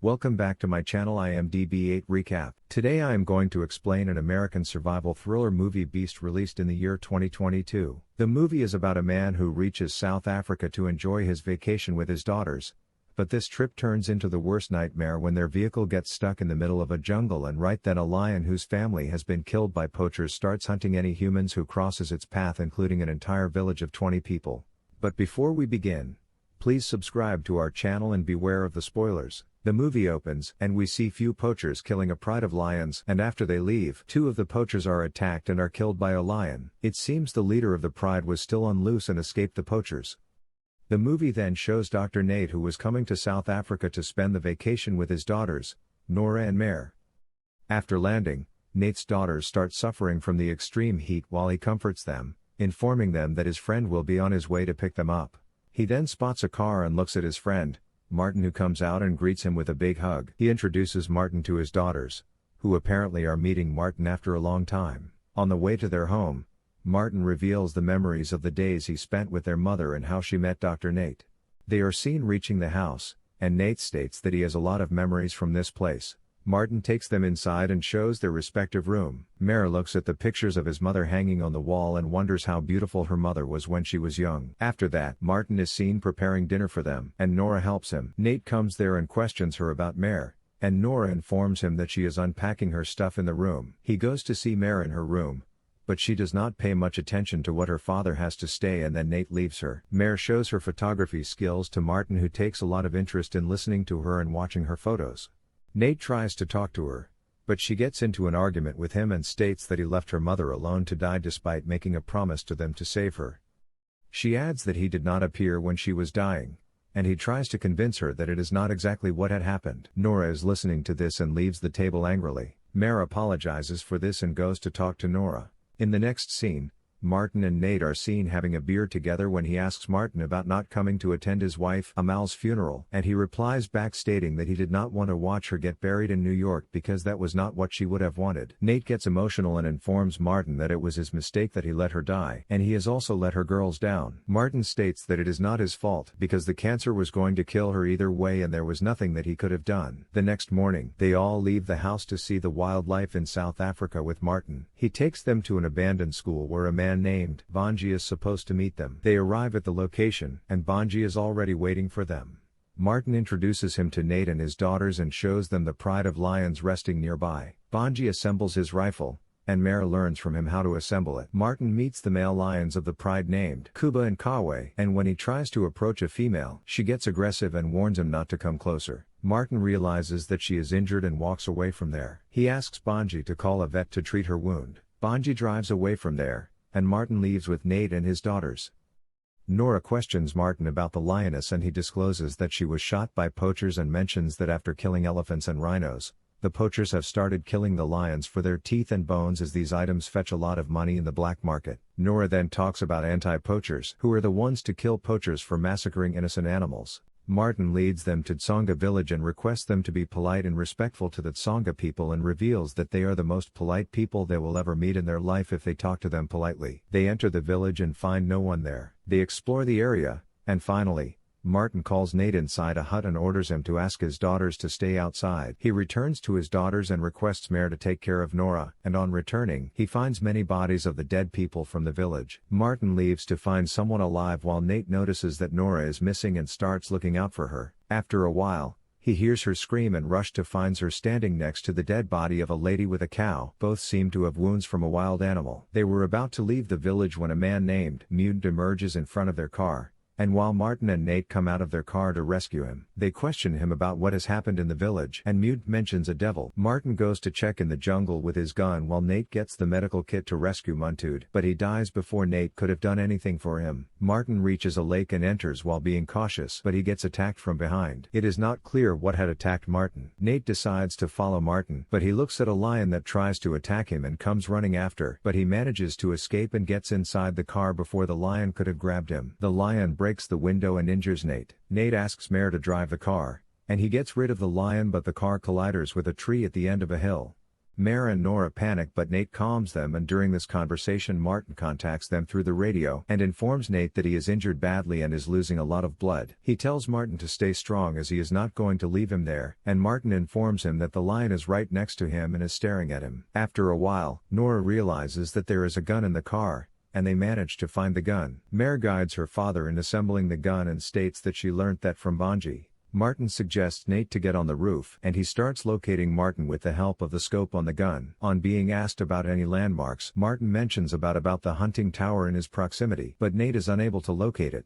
Welcome back to my channel IMDb 8 Recap. Today I am going to explain an American survival thriller movie Beast released in the year 2022. The movie is about a man who reaches South Africa to enjoy his vacation with his daughters. But this trip turns into the worst nightmare when their vehicle gets stuck in the middle of a jungle, and right then a lion whose family has been killed by poachers starts hunting any humans who crosses its path, including an entire village of 20 people. But before we begin, please subscribe to our channel and beware of the spoilers. The movie opens, and we see few poachers killing a pride of lions, and after they leave, two of the poachers are attacked and are killed by a lion. It seems the leader of the pride was still on loose and escaped the poachers. The movie then shows Dr. Nate, who was coming to South Africa to spend the vacation with his daughters, Nora and Mare. After landing, Nate's daughters start suffering from the extreme heat while he comforts them, informing them that his friend will be on his way to pick them up. He then spots a car and looks at his friend, Martin, who comes out and greets him with a big hug. He introduces Martin to his daughters, who apparently are meeting Martin after a long time. On the way to their home, Martin reveals the memories of the days he spent with their mother and how she met Dr. Nate. They are seen reaching the house, and Nate states that he has a lot of memories from this place. Martin takes them inside and shows their respective room. Mare looks at the pictures of his mother hanging on the wall and wonders how beautiful her mother was when she was young. After that, Martin is seen preparing dinner for them, and Nora helps him. Nate comes there and questions her about Mare, and Nora informs him that she is unpacking her stuff in the room. He goes to see Mare in her room, but she does not pay much attention to what her father has to say, and then Nate leaves her. Mare shows her photography skills to Martin, who takes a lot of interest in listening to her and watching her photos. Nate tries to talk to her, but she gets into an argument with him and states that he left her mother alone to die despite making a promise to them to save her. She adds that he did not appear when she was dying, and he tries to convince her that it is not exactly what had happened. Nora is listening to this and leaves the table angrily. Mare apologizes for this and goes to talk to Nora. In the next scene, Martin and Nate are seen having a beer together when he asks Martin about not coming to attend his wife Amal's funeral, and he replies back stating that he did not want to watch her get buried in New York because that was not what she would have wanted. Nate gets emotional and informs Martin that it was his mistake that he let her die, and he has also let her girls down. Martin states that it is not his fault because the cancer was going to kill her either way and there was nothing that he could have done. The next morning, they all leave the house to see the wildlife in South Africa with Martin. He takes them to an abandoned school where a man named Bonji is supposed to meet them. They arrive at the location, and Bonji is already waiting for them. Martin introduces him to Nate and his daughters and shows them the pride of lions resting nearby. Bonji assembles his rifle, and Mare learns from him how to assemble it. Martin meets the male lions of the pride named Kuba and Kawe, and when he tries to approach a female, she gets aggressive and warns him not to come closer. Martin realizes that she is injured and walks away from there. He asks Bonji to call a vet to treat her wound. Bonji drives away from there, and Martin leaves with Nate and his daughters. Nora questions Martin about the lioness, and he discloses that she was shot by poachers and mentions that after killing elephants and rhinos, the poachers have started killing the lions for their teeth and bones, as these items fetch a lot of money in the black market. Nora then talks about anti-poachers, who are the ones to kill poachers for massacring innocent animals. Martin leads them to Tsonga village and requests them to be polite and respectful to the Tsonga people, and reveals that they are the most polite people they will ever meet in their life if they talk to them politely. They enter the village and find no one there. They explore the area, and finally, Martin calls Nate inside a hut and orders him to ask his daughters to stay outside. He returns to his daughters and requests Mare to take care of Nora, and on returning, he finds many bodies of the dead people from the village. Martin leaves to find someone alive while Nate notices that Nora is missing and starts looking out for her. After a while, he hears her scream and rush to finds her standing next to the dead body of a lady with a cow. Both seem to have wounds from a wild animal. They were about to leave the village when a man named Mutant emerges in front of their car, and while Martin and Nate come out of their car to rescue him, they question him about what has happened in the village, and Mute mentions a devil. Martin goes to check in the jungle with his gun while Nate gets the medical kit to rescue Muntude, but he dies before Nate could have done anything for him. Martin reaches a lake and enters while being cautious, but he gets attacked from behind. It is not clear what had attacked Martin. Nate decides to follow Martin, but he looks at a lion that tries to attack him and comes running after, but he manages to escape and gets inside the car before the lion could have grabbed him. The lion breaks the window and injures Nate. Nate asks Mare to drive the car, and he gets rid of the lion, but the car collides with a tree at the end of a hill. Mare and Nora panic, but Nate calms them, and during this conversation Martin contacts them through the radio and informs Nate that he is injured badly and is losing a lot of blood. He tells Martin to stay strong as he is not going to leave him there, and Martin informs him that the lion is right next to him and is staring at him. After a while, Nora realizes that there is a gun in the car, and they manage to find the gun. Mare guides her father in assembling the gun and states that she learnt that from Bonji. Martin suggests Nate to get on the roof, and he starts locating Martin with the help of the scope on the gun. On being asked about any landmarks, Martin mentions about the hunting tower in his proximity, but Nate is unable to locate it.